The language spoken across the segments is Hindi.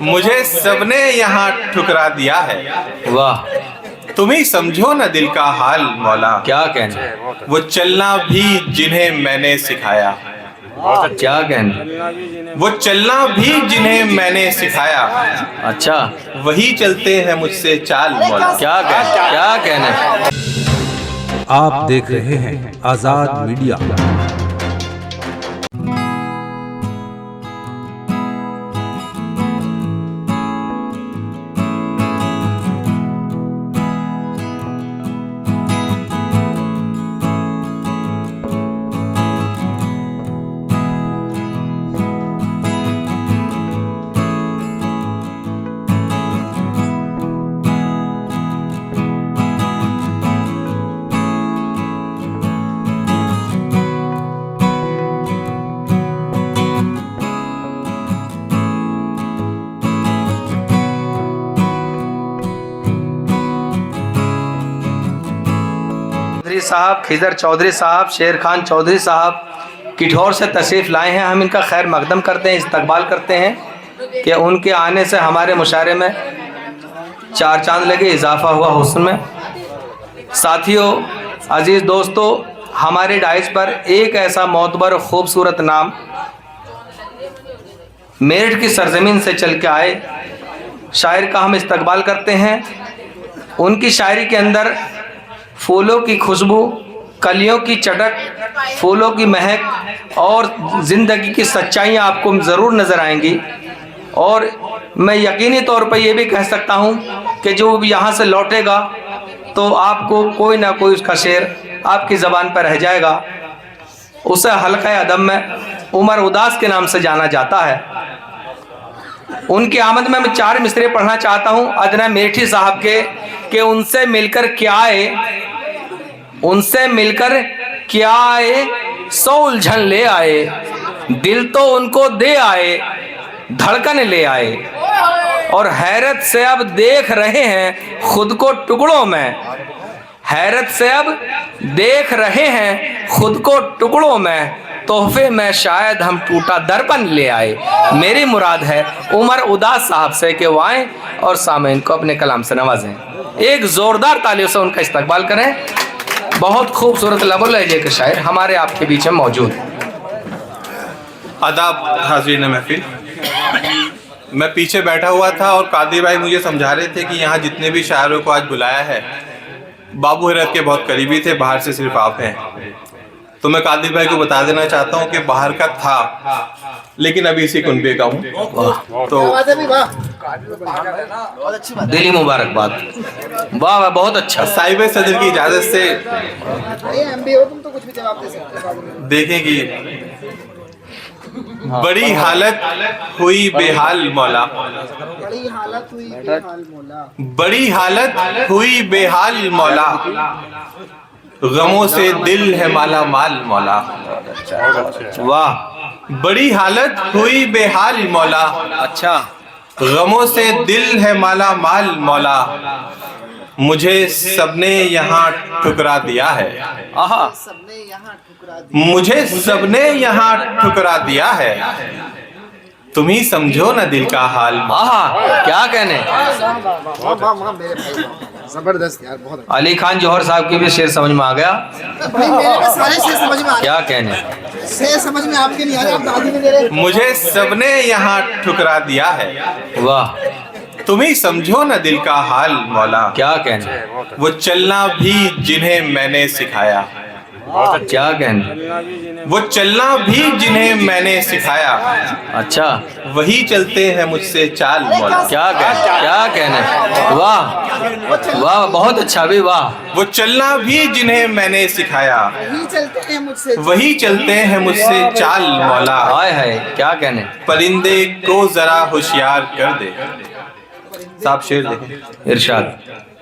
मुझे सबने यहाँ ठुकरा दिया है। वाह, तुम ही समझो ना दिल का हाल मौला। क्या कहने, वो चलना भी जिन्हें मैंने सिखाया। क्या कहने, वो चलना भी जिन्हें मैंने सिखाया। अच्छा, वही चलते हैं मुझसे चाल मौला। क्या कहने। आप देख रहे हैं आजाद मीडिया। साहब खिजर चौधरी साहब, शेर खान चौधरी साहब किठौर से तशरीफ़ लाए हैं। हम इनका खैर मकदम करते हैं, इस्तकबाल करते हैं कि उनके आने से हमारे मुशारे में चार चांद लगे, इजाफा हुआ हुस्न में। साथियों, अजीज़ दोस्तों, हमारे डाइस पर एक ऐसा मोतबर खूबसूरत नाम मेरठ की सरजमीन से चल के आए शायर का हम इस्तकबाल करते हैं। उनकी शायरी के अंदर फूलों की खुशबू, कलियों की चटक, फूलों की महक और ज़िंदगी की सच्चाइयाँ आपको ज़रूर नज़र आएंगी। और मैं यकीनी तौर पर यह भी कह सकता हूँ कि जो यहाँ से लौटेगा तो आपको कोई ना कोई उसका शेर आपकी ज़बान पर रह जाएगा। उसे हल्का अदब में उमर उदास के नाम से जाना जाता है। उनकी आमद में मैं चार मिसरे पढ़ना चाहता हूँ अदना मेठी साहब के कि उनसे मिलकर क्या आए, उनसे मिलकर क्या आए, सौ उलझन ले आए, दिल तो उनको दे आए, धड़कन ले आए, और हैरत से अब देख रहे हैं खुद को टुकड़ों में, हैरत से अब देख रहे हैं खुद को टुकड़ों में, तोहफे में शायद हम टूटा दर्पण ले आए। मेरी मुराद है उमर उदास साहब से कि वो आएँ और सामईन को अपने कलाम से नवाजें। एक ज़ोरदार तालियों से उनका इस्तकबाल करें। बहुत खूबसूरत लबो लहजे के शायर हमारे आपके बीच में मौजूद। आदाब हाज़रीन महफिल। मैं पीछे बैठा हुआ था और कादिर भाई मुझे समझा रहे थे कि यहाँ जितने भी शायरों को आज बुलाया है बाबू हरत के बहुत करीबी थे, बाहर से सिर्फ आप हैं। तो मैं कादिर भाई को बता देना चाहता हूँ कि बाहर का था लेकिन अभी इसी कुनबे का हूँ। तो दिली मुबारकबाद, वाह वाह, बहुत अच्छा। साहिब सदर की इजाज़त से देखें कि बड़ी हालत हुई बेहाल मौला, बड़ी हालत हुई बेहाल मौला, बड़ी हालत हुई बेहाल मौला, गमों से दिल है माला माल मौला। वाह, बड़ी हालत हुई बेहाल मौला, अच्छा, गमों से दिल है माला माल मौला, मुझे सबने यहाँ ठुकरा दिया है। आहा, सबने यहाँ ठुकरा दिया, मुझे सबने यहाँ ठुकरा दिया है। तुम ही समझो ना दिल का हाल। आहा, क्या कहने। मेरे भाई जबरदस्त यार, बहुत अली खान जौहर साहब की भी शेर समझ में आ गया। भाई मेरे को सारे शेर समझ में आ क्या कहने। रहे, शेर समझ में आपके नहीं आ रहे, आप दादी में दे रहे। मुझे सबने यहाँ ठुकरा दिया है। वाह, तुम ही समझो ना दिल का हाल मौला। क्या कहने, वो चलना भी जिन्हें मैंने सिखाया। क्या कहने, वो चलना भी जिन्हें मैंने सिखाया। अच्छा, वही चलते हैं मुझसे चाल मौला। क्या कहने। वाह वाह, बहुत अच्छा भी, वाह। वो चलना भी जिन्हें मैंने सिखाया। वही चलते हैं मुझसे, वही चलते हैं मुझसे चाल मौला। हाय हाय, क्या कहने। परिंदे को जरा होशियार कर दे। साहब शेर देखें। इरशाद।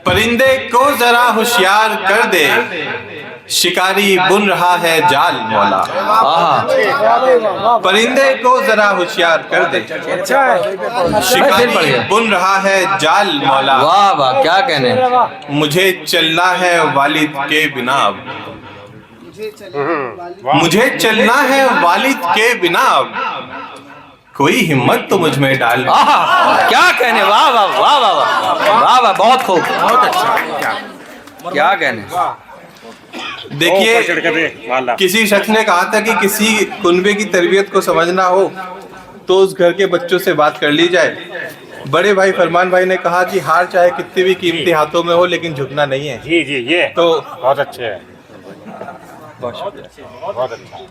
परिंदे को जरा होशियार कर दे, शिकारी बुन रहा है जाल मौला। आहा, परिंदे को जरा होशियार कर दे, शिकारी बुन रहा है जाल मौला। वाह वाह, क्या कहने। मुझे चलना है वालिद के बिना अब, मुझे चलना है वालिद के बिना अब, कोई हिम्मत तो मुझ में डाल। आहा, क्या कहने, वाह वाह वाह वाह वाह वाह वाह, बहुत खूब, बहुत अच्छा, क्या कहने। देखिए, किसी शख्स ने कहा था कि किसी कुनबे की तरबियत को समझना हो तो उस घर के बच्चों से बात कर ली जाए। बड़े भाई फरमान भाई ने कहा कि हार चाहे कितनी भी कीमती हाथों में हो लेकिन झुकना नहीं है। जी जी, ये तो बहुत अच्छे है, बहुत अच्छा।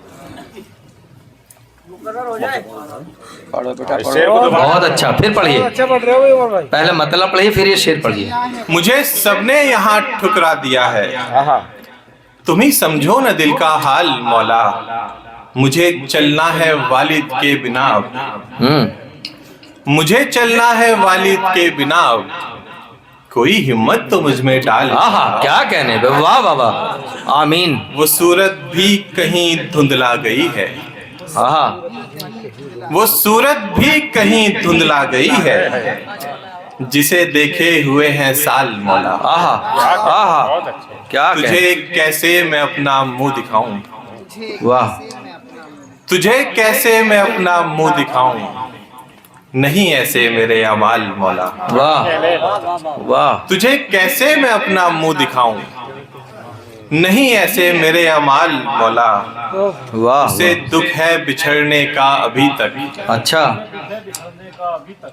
बहुत अच्छा, फिर पढ़िए, पहले मतलब पढ़िए फिर ये शेर पढ़िए। मुझे सबने यहाँ ठुकरा दिया है, तुम ही समझो न दिल का हाल मौला। मुझे चलना है वालिद के बिना अब, मुझे चलना है वालिद के बिना अब। कोई हिम्मत तो मुझ में डाल। आहा, क्या कहने, वाह वाह वाह, आमीन। वो सूरत भी कहीं धुंधला गई है, आहा, वो सूरत भी कहीं धुंधला गई है, जिसे देखे हुए हैं साल मौला। आहा आहा, क्या कहने, तुझे कैसे मैं अपना मुंह दिखाऊं, वाह, तुझे कैसे मैं अपना मुंह दिखाऊं। नहीं ऐसे मेरे अमाल मौला। वाह वाह, तुझे कैसे मैं अपना मुंह दिखाऊं। नहीं ऐसे मेरे अमाल मौला। वाह, उसे दुख है बिछड़ने का अभी तक, अच्छा,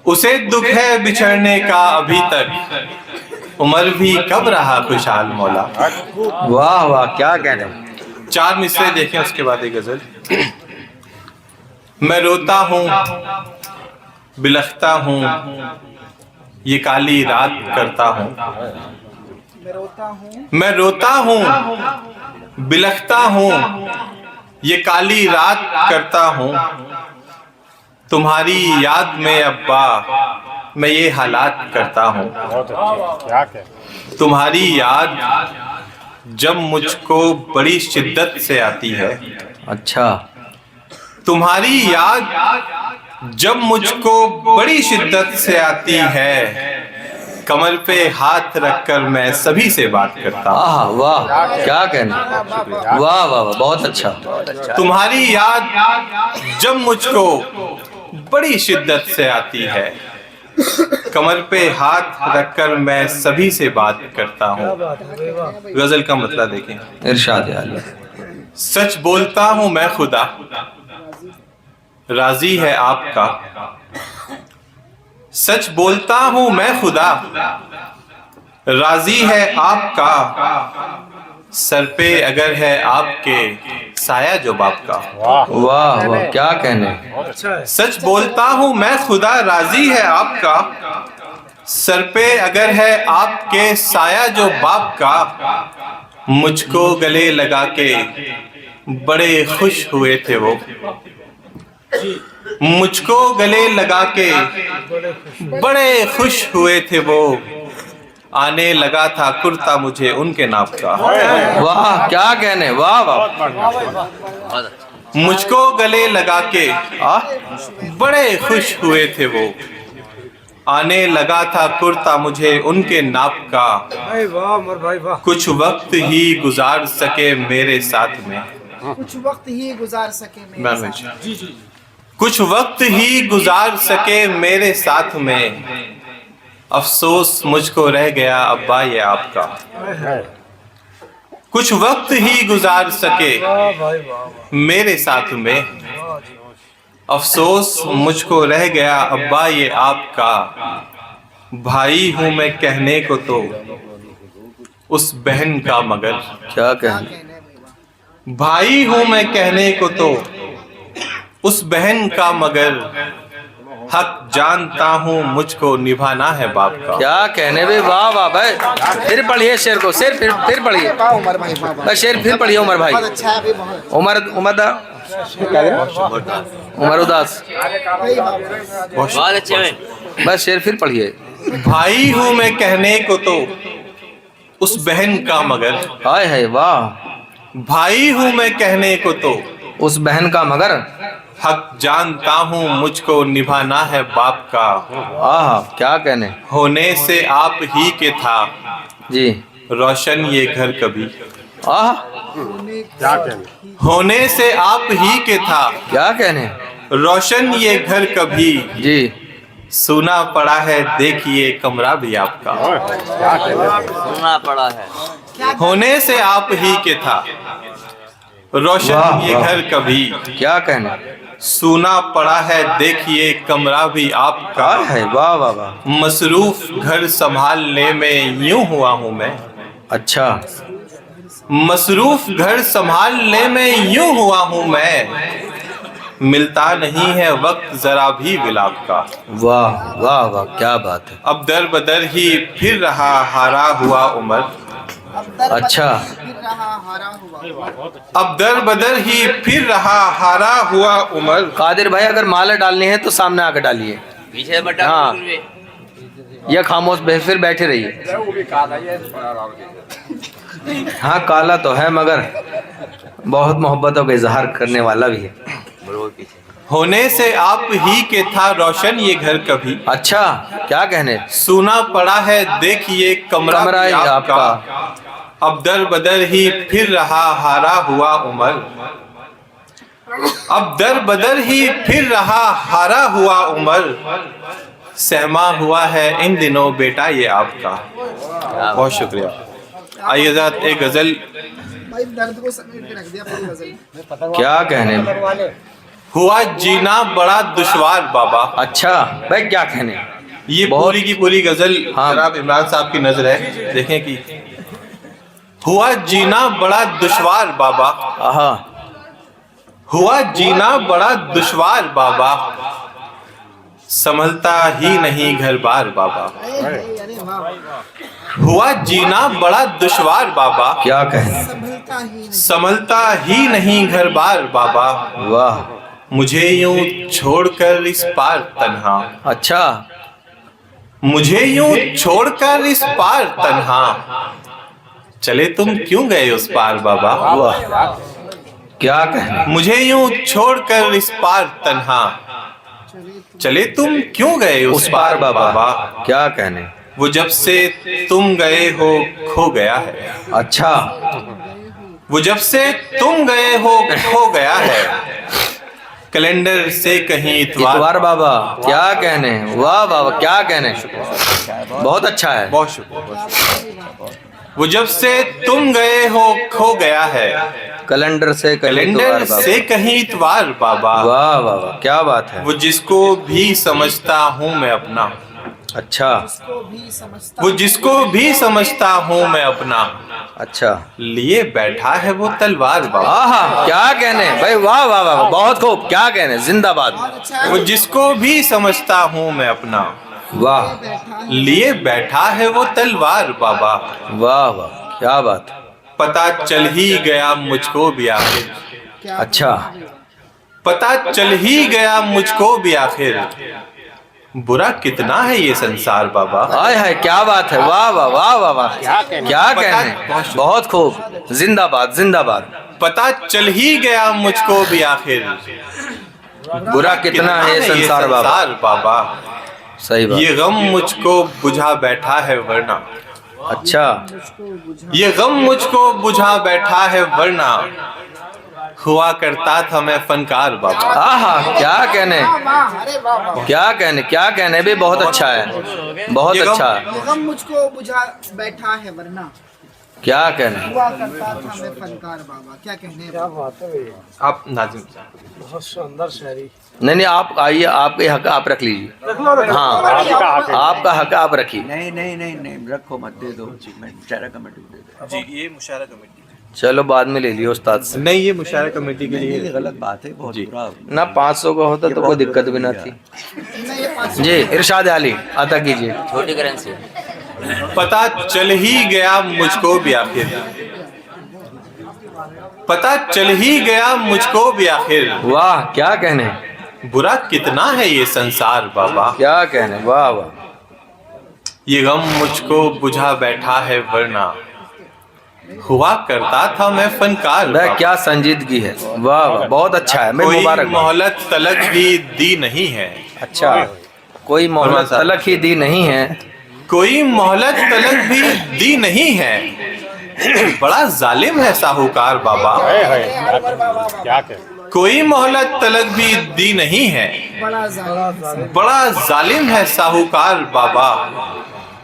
उसे दुख है बिछड़ने का अभी तक। उम्र भी कब रहा खुशहाल मौला। वाह वाह, क्या कहने। 4 मिसरे देखें, उसके बाद एक गजल। मैं रोता हूँ बिलखता हूँ, ये काली रात करता हूँ। मैं रोता हूँ बिलखता हूँ, ये काली रात करता हूँ। तुम्हारी याद में अब्बा मैं ये हालात करता हूँ। बहुत अच्छे, क्या कहते। तुम्हारी याद जब मुझको बड़ी शिद्दत से आती है, अच्छा, तुम्हारी याद जब मुझको बड़ी शिद्दत से आती है। कमर पे हाथ रखकर मैं सभी से बात करता हूँ। आहा, वाह, क्या कहने, वाह वाह वाह, बहुत अच्छा। तुम्हारी याद जब मुझको बड़ी शिद्दत से आती है, कमर पे हाथ रखकर मैं सभी से बात करता हूँ। गजल का मतलब देखें। इरशाद आली। सच बोलता हूँ मैं खुदा, राजी है आपका। सच बोलता हूँ मैं खुदा, राजी है आपका। सर पे अगर है आपके साया जो बाप का। वाह वाह, क्या कहने। सच बोलता हूँ मैं खुदा, राजी है आपका। सर पे अगर है आपके साया जो बाप का। मुझको गले लगा के बड़े खुश हुए थे वो, मुझको गले लगा के बड़े खुश हुए थे वो। आने लगा था कुर्ता मुझे उनके नाप का। वाह, क्या कहने, वाह वाह, मुझको गले लगा के बड़े खुश हुए थे वो। आने लगा था कुर्ता मुझे उनके नाप का। कुछ वक्त ही गुजार सके मेरे साथ में। कुछ वक्त ही गुजार सके मेरे साथ। कुछ वक्त ही गुजार सके मेरे साथ में। अफसोस मुझको रह गया अब्बा ये आपका। कुछ वक्त ही गुजार सके मेरे साथ में। अफसोस मुझको रह गया अब्बा ये आपका। भाई हूं मैं कहने को तो उस बहन का मगर। क्या कहने, भाई हूं मैं कहने को तो उस बहन का मगर। हक जानता हूँ मुझको निभाना है बाप का। क्या कहने भाई, वाह वाह भाई। फिर पढ़िए शेर को, शेर फिर पढ़िए उमर भाई, वाह, वाह। भाई, शेर फिर पढ़िए उमर भाई। बहुत अच्छा है अभी, बहुत उमर उदास, बस शेर फिर पढ़िए। भाई हूँ मैं कहने को तो उस बहन का मगर। हाय हाय, वाह। भाई हूँ मैं कहने को तो उस बहन का मगर। हक जानता हूँ मुझको निभाना है बाप का। आहा, क्या कहने। होने से आप ही के था जी, रोशन ये घर कभी। आहा, क्या कहने। होने से आप ही के था क्या कहने। रोशन ये घर कभी जी। सूना पड़ा है, देखिए कमरा भी आपका। सुनना पड़ा है। होने से आप ही के था, रोशन वाह, ये वाह। घर कभी क्या कहने, सूना पड़ा है, देखिए कमरा भी आपका। क्या है, वाह वाह वाह। मसरूफ घर संभालने में यूं हुआ हूँ मैं। अच्छा, मसरूफ घर संभालने में यूं हुआ हूँ मैं। मिलता नहीं है वक्त जरा भी विलाप का। वाह वाह वाह, क्या बात है। अब दर बदर ही फिर रहा हारा हुआ उमर। अब दर बदर अच्छा। फिर रहा हारा हुआ। अब दर बदर ही फिर रहा हारा हुआ उमर। कादिर भाई, अगर माला डालनी है तो सामने आकर डालिए। पीछे बटा हाँ। या खामोश फिर बैठे रहिए। हाँ, काला तो है मगर बहुत मोहब्बतों का इजहार करने वाला भी है। होने से आप ही के था, रोशन ये घर कभी अच्छा, क्या कहने, सूना पड़ा है, देखिए कमरा कमरा भी ही आपका। अब दर बदर ही फिर रहा हारा हुआ उमर। अब दर बदर ही फिर रहा हारा हुआ उमर। सहमा हुआ है इन दिनों बेटा ये आपका। बहुत शुक्रिया। आइए ज़रा एक गजल। भाई दर्द को समेट के रख दिया पूरी गजल। क्या कहने। हुआ जीना बड़ा दुश्वार बाबा। अच्छा भाई, क्या कहने। ये बहुत- पूरी की पूरी गजल हाँ। जनाब इमरान साहब की नजर है, देखें कि हुआ जीना बड़ा दुश्वार बाबा। आहा, हुआ जीना बड़ा दुश्वार बाबा। संभलता ही नहीं घर बार बाबा। अरे वाह, हुआ जीना बड़ा दुश्वार बाबा। क्या कहने, संभलता ही नहीं। संभलता ही नहीं घर बार बाबा। वाह। मुझे यूं छोड़कर इस पार तन्हा। अच्छा, मुझे यूं छोड़कर इस पार तन्हा। चले तुम क्यों गए उस पार बाबा। वाह, क्या कहने। मुझे यूं छोड़कर इस पार तन्हा। चले तुम क्यों गए उस पार बाबा, क्या कहने। वो जब से तुम गए हो खो गया है। अच्छा, वो जब से तुम गए हो खो गया है। कैलेंडर से कहीं इतवार इतवार। बाबा, क्या कहने। वाह वाह वाह, क्या कहने, बहुत अच्छा है। बहुत शुक्रिया। वो जब से तुम गए हो खो गया है। कैलेंडर से कहीं कैलेंडर इतवार बाबा। से कहीं इतवार बाबा। वाह वाह वाह, क्या बात है। वो जिसको भी समझता हूँ मैं अपना। अच्छा, को भी समझता वो जिसको भी समझता हूँ मैं अपना। अच्छा, लिए बैठा है वो तलवार बाबा। आहा, क्या कहने भाई, वाह वाह वाह, बहुत खूब, क्या कहने, जिंदाबाद। अच्छा है। वो जिसको भी समझता हूँ मैं अपना। वाह बैठा है। लिए बैठा है वो तलवार बाबा। वाह वाह, क्या बात। पता चल ही गया मुझको भी आखिर। क्या अच्छा, पता चल ही गया मुझको भी आखिर। बुरा कितना है ये संसार बाबा। हाय हाय, क्या बात है, वाह वाह वाह वाह वाह, क्या कहने, बहुत खूब, जिंदाबाद जिंदाबाद। पता चल ही गया मुझको भी आखिर। बुरा कितना है ये संसार बाबा। संसार बाबा। सही बात। ये गम मुझको बुझा बैठा है वरना। अच्छा, ये गम मुझको बुझा बैठा है वरना। हुआ करता था मैं फनकार बाबा। आहा, क्या कहने, वाह, अरे वाह वाह। क्या कहने, क्या कहने भी, बहुत अच्छा है, बहुत ये गम- अच्छा। ये गम मुझको बुझा बैठा है वरना। क्या कहने, हुआ करता था मैं फनकार बाबा। क्या कहने। आप नाजिम नहीं नहीं, आप आइए, आपके हक आप रख लीजिए। हाँ, आपका हक है। आपका हक आप रखिए। नहीं नहीं नहीं नहीं, रखो मत, दे दो। मैं मुशायरा कमेटी को दे दो। जी, ये मुशायरा कमेटी। चलो बाद में ले लियो उस्ताद से। नहीं, ये मुशायरा कमेटी के लिए। ये गलत बात है, बहुत बुरा। ना 500 का होता तो कोई दिक्कत भी ना थी। नहीं, ये पास- जी, इरशाद अली अता कीजिए। छोटी करेंसी। पता चल ही गया मुझको भी आखिर। पता चल ही गया मुझको भी आखिर। वाह, क्या कहने, बुरा कितना है ये संसार बाबा। क्या कहने, वाह वाह। ये गम मुझको बुझा बैठा है वरना। हुआ करता था मैं फनकार वह बाबा। क्या संजीदगी है, वाह वाह, बहुत अच्छा है। मैं कोई मुबारक। मोहलत तलक भी दी नहीं है। अच्छा, कोई मोहलत साहब। तलक ही दी नहीं है। कोई मोहलत तलक भी दी नहीं है। बड़ा जालिम है साहूकार बाबा। है क्या कह। कोई मोहलत तलक भी दी नहीं है। बड़ा जालिम है साहूकार बाबा,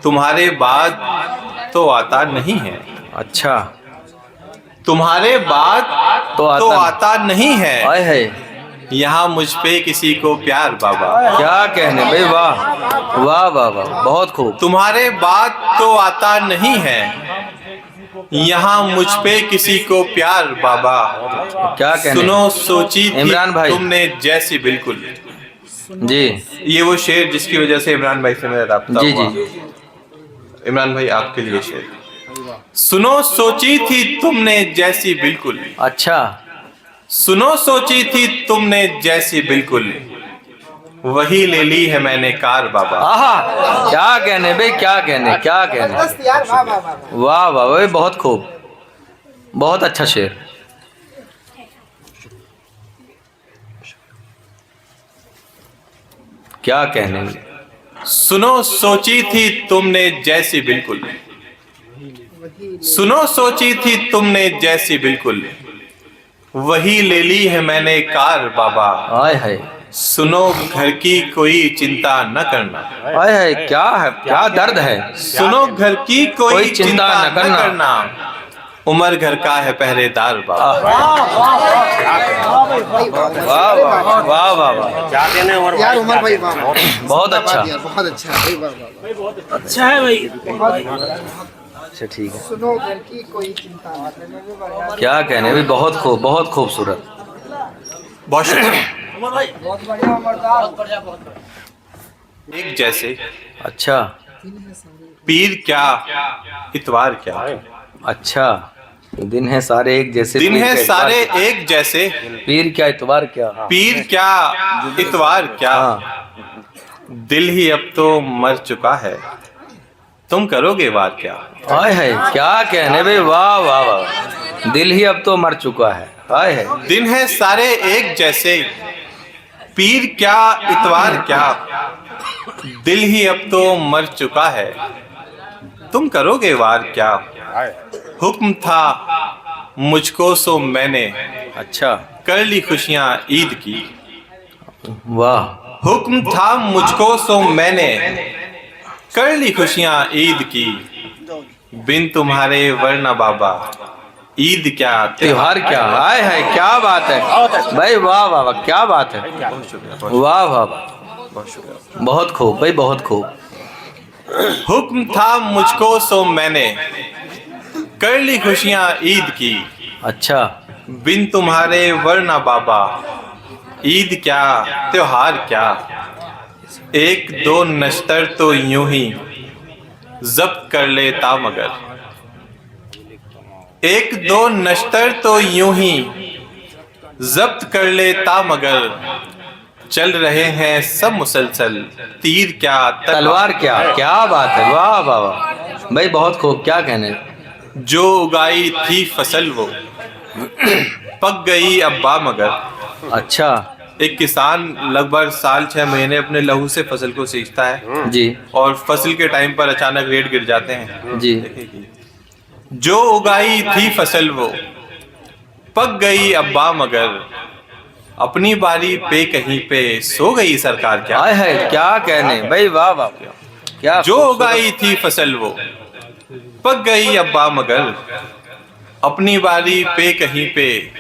तुम्हारे बाद तो आता नहीं है। अच्छा, तुम्हारे बाद तो आता नहीं है। आए है, यहाँ मुझ पे किसी को प्यार बाबा। क्या कहने भाई, वाह वाह वाह वाह, बहुत खूब। तुम्हारे बाद तो आता नहीं है, यहाँ मुझ पे किसी को प्यार बाबा। क्या कहने, सुनो सोची थी इमरान भाई तुमने जैसी बिल्कुल। जी ये वो शेर जिसकी वजह से इमरान भाई से मेरा राब्ता जी हुआ। जी, इमरान भाई आपके लिए शेर। सुनो सोची थी तुमने जैसी बिल्कुल। अच्छा, सुनो सोची थी तुमने जैसी बिल्कुल, वही ले ली है मैंने कार बाबा। आहा, क्या कहने भाई, क्या कहने, क्या कहने, यार वाह वाह वाह। वाह वाह भाई, बहुत खूब, बहुत अच्छा शेर। क्या कहने, सुनो सोची थी तुमने जैसी बिल्कुल। सुनो सोची थी तुमने जैसी बिल्कुल, वही ले ली है मैंने कार बाबा। आए है, सुनो घर की कोई चिंता न करना। आए है, क्या है, क्या दर्द है। सुनो घर की कोई चिंता न करना। करना, उमर घर का है पहरेदार बाबा। वाह वाह वाह वाह वाह, क्या देने उमर यार उमर भाई वाह वाह। बहुत अच्छा, बहुत अच्छा भाई, वाह वाह। अच्छा ठीक है। सुनो घर की कोई चिंता न करना। क्या कहने भाई, बहुत खूब, बहुत खूबसूरत। बहुत शुक्रिया। बहुत बढ़िया उमरदार। एक जैसे अच्छा पीर क्या इतवार क्या, अच्छा, दिन है सारे एक जैसे, दिन पीर है क्या सारे इतवार एक जैसे, क्या? पीर क्या इतवार क्या। पीर क्या इतवार क्या, हाँ, दिल ही अब तो मर चुका है, तुम करोगे वार क्या। आए है, क्या कहने भाई, वाह वाह वाह, दिल ही अब तो मर चुका है। आए है, दिन है सारे एक जैसे, पीर क्या इतवार क्या, दिल ही अब तो मर चुका है, तुम करोगे वार क्या। हुक्म था मुझको सो मैंने, अच्छा, कर ली खुशियां ईद की। वाह, हुक्म था मुझको सो मैंने, कर ली खुशियां ईद की, बिन तुम्हारे वरना बाबा, ईद क्या त्योहार क्या। आए है, क्या बात है भाई, वाह वाह वाह, क्या बात है, वाह वाह वाह, बहुत खूब भाई, बहुत खूब। हुक्म था मुझको सो मैंने, कर ली खुशियां ईद की, अच्छा, बिन तुम्हारे वरना बाबा, ईद क्या त्योहार क्या। एक दो नश्तर तो यूं ही जब्त कर लेता मगर, एक दो नश्तर तो यूं ही जब्त कर लेता मगर, चल रहे हैं सब मुसलसल, तीर क्या तलवार क्या। क्या बात है, वाह वाह वाह भाई, बहुत खूब। क्या कहने, जो उगाई थी फसल वो पक गई अब्बा मगर। अच्छा एक किसान लगभग साल 6 महीने अपने लहू से फसल को सींचता है जी और फसल के टाइम पर अचानक रेट गिर जाते हैं। जी, जो उगाई थी फसल वो पक गई अब्बा मगर, अपनी बारी पे कहीं पे सो गई सरकार क्या। आए है, क्या कहने भाई, वाह वाह, क्या जो उगाई थी फसल वो पक गई अब्बा मगर, अपनी बारी पे कहीं पे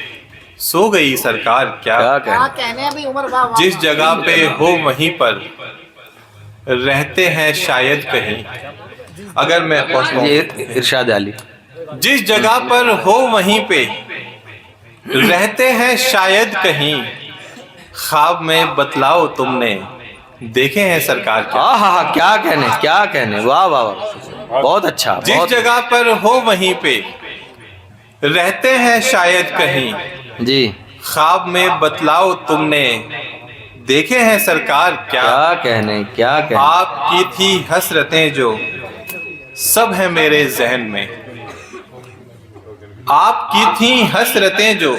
सो गई सरकार क्या। क्या क्या कहने, कहने अभी उमर वाह वाह। जिस जगह पे हो वहीं पर रहते हैं शायद कहीं। अगर मैं ये इरशाद अली, जिस जगह पर हो वहीं पे रहते हैं शायद कहीं, ख्वाब में बतलाओ तुमने देखे हैं सरकार क्या। हाँ हाँ हाँ, क्या कहने, क्या कहने, वाह वाह वाह, बहुत अच्छा। जिस बहुत जगह पर हो वहीं पे रहते हैं शायद कहीं, जी, ख्वाब में बतलाओ तुमने देखे हैं सरकार क्या। क्या कहने, क्या कहने, आपकी थी हसरतें जो सब है मेरे जहन में, आपकी थी हसरतें जो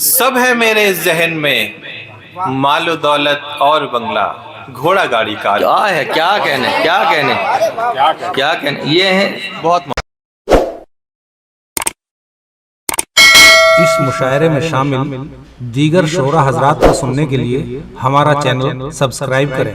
सब है मेरे जहन में, मालो दौलत और बंगला घोड़ा गाड़ी कार। क्या है, क्या कहने, क्या कहने, क्या कहने, ये है बहुत इस इस मुशायरे में शामिल दीगर शोरा हजरात को सुनने के लिए हमारा चैनल सब्सक्राइब करें।